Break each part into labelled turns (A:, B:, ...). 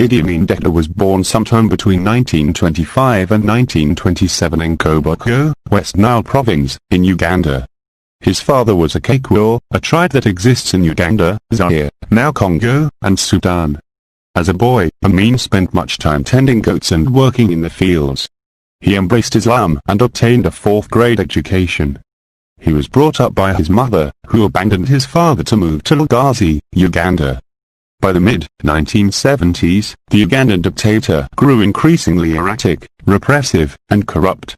A: Idi Amin Dada was born sometime between 1925 and 1927 in Koboko, West Nile Province, in Uganda. His father was a Kakwa, a tribe that exists in Uganda, Zaire, now Congo, and Sudan. As a boy, Amin spent much time tending goats and working in the fields. He embraced Islam and obtained a 4th-grade education. He was brought up by his mother, who abandoned his father to move to Lagazi, Uganda. By the mid-1970s, the Ugandan dictator grew increasingly erratic, repressive, and corrupt.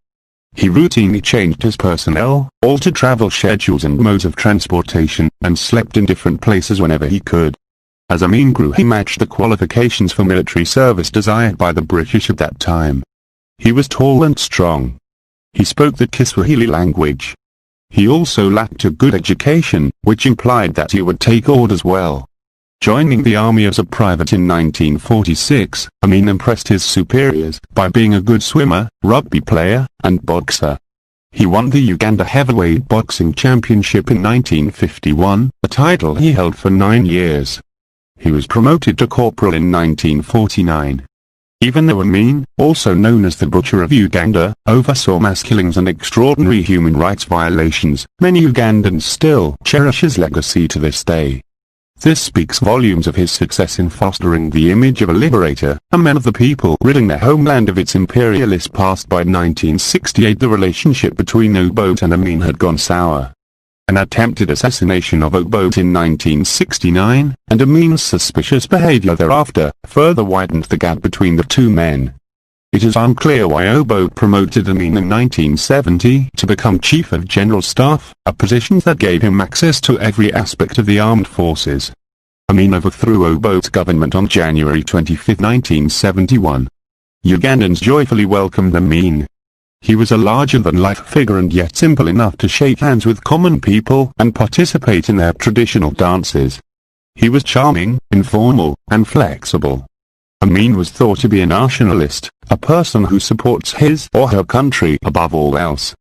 A: He routinely changed his personnel, altered travel schedules and modes of transportation, and slept in different places whenever he could. As Amin grew, he matched the qualifications for military service desired by the British at that time. He was tall and strong. He spoke the Kiswahili language. He also lacked a good education, which implied that he would take orders well. Joining the army as a private in 1946, Amin impressed his superiors by being a good swimmer, rugby player, and boxer. He won the Uganda Heavyweight Boxing Championship in 1951, a title he held for 9 years. He was promoted to corporal in 1949. Even though Amin, also known as the Butcher of Uganda, oversaw mass killings and extraordinary human rights violations, many Ugandans still cherish his legacy to this day. This speaks volumes of his success in fostering the image of a liberator, a man of the people, ridding their homeland of its imperialist past. By 1968, the relationship between Obote and Amin had gone sour. An attempted assassination of Obote in 1969, and Amin's suspicious behavior thereafter, further widened the gap between the two men. It is unclear why Obote promoted Amin in 1970 to become Chief of General Staff, a position that gave him access to every aspect of the armed forces. Amin overthrew Obote's government on January 25, 1971. Ugandans joyfully welcomed Amin. He was a larger-than-life figure and yet simple enough to shake hands with common people and participate in their traditional dances. He was charming, informal, and flexible. Amin was thought to be a nationalist, a person who supports his or her country above all else.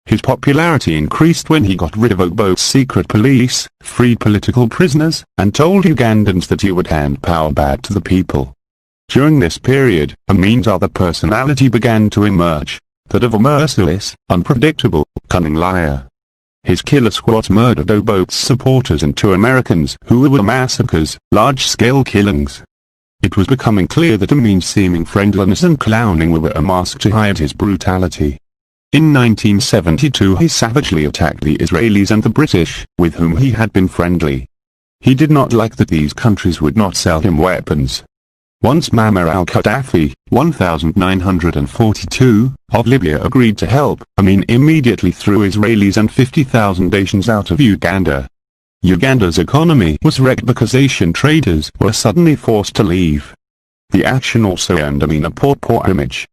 A: His popularity increased when he got rid of Obote's secret police, freed political prisoners, and told Ugandans that he would hand power back to the people. During this period, Amin's other personality began to emerge, that of a merciless, unpredictable, cunning liar. His killer squads murdered Obote's supporters and 2 Americans who were massacres, large-scale killings. It was becoming clear that Amin's seeming friendliness and clowning were a mask to hide his brutality. In 1972 he savagely attacked the Israelis and the British, with whom he had been friendly. He did not like that these countries would not sell him weapons. Once Muammar al-Gaddafi, 1942, of Libya agreed to help, Amin immediately threw Israelis and 50,000 Asians out of Uganda. Uganda's economy was wrecked because Asian traders were suddenly forced to leave. The action also earned Amin a poor image.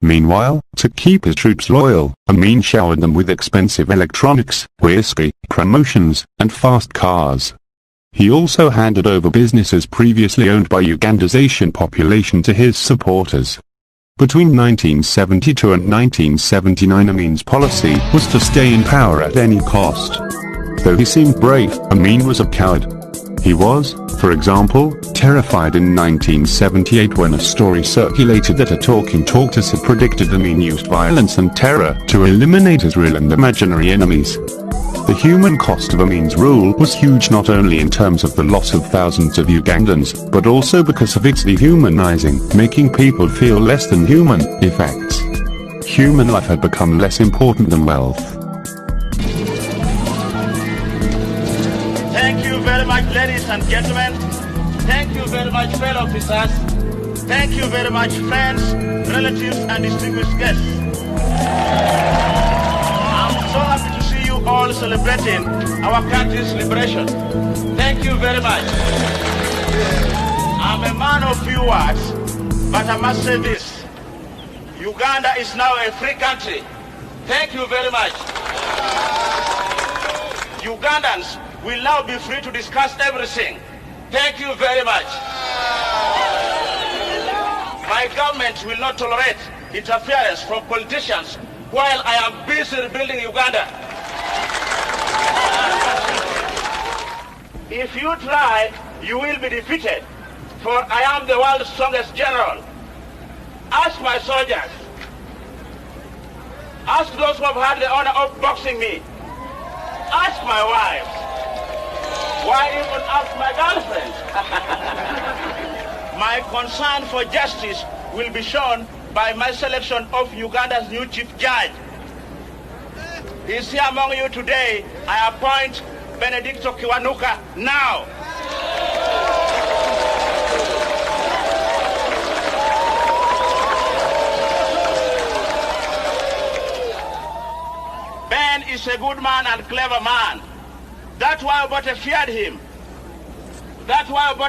A: Meanwhile, to keep his troops loyal, Amin showered them with expensive electronics, whiskey, promotions, and fast cars. He also handed over businesses previously owned by Uganda's Asian population to his supporters. Between 1972 and 1979 Amin's policy was to stay in power at any cost. Though he seemed brave, Amin was a coward. He was, for example, terrified in 1978 when a story circulated that a talking tortoise had predicted Amin used violence and terror to eliminate his real and imaginary enemies. The human cost of Amin's rule was huge, not only in terms of the loss of thousands of Ugandans, but also because of its dehumanizing, making people feel less than human, effects. Human life had become less important than wealth.
B: Thank you very much, ladies and gentlemen. Thank you very much, fellow officers. Thank you very much, friends, relatives, and distinguished guests. I'm so happy to see you all celebrating our country's liberation. Thank you very much. I'm a man of few words, but I must say this. Uganda is now a free country. Thank you very much. Ugandans will now be free to discuss everything. Thank you very much. My government will not tolerate interference from politicians while I am busy rebuilding Uganda. If you try, you will be defeated. for I am the world's strongest general. Ask my soldiers. Ask those who have had the honor of boxing me. Ask my wives. Why even ask my girlfriend? My concern for justice will be shown by my selection of Uganda's new chief judge. He is here among you today. I appoint Benedicto Kiwanuka now. Ben is a good man and clever man. That's why Obote feared him. That's why Obote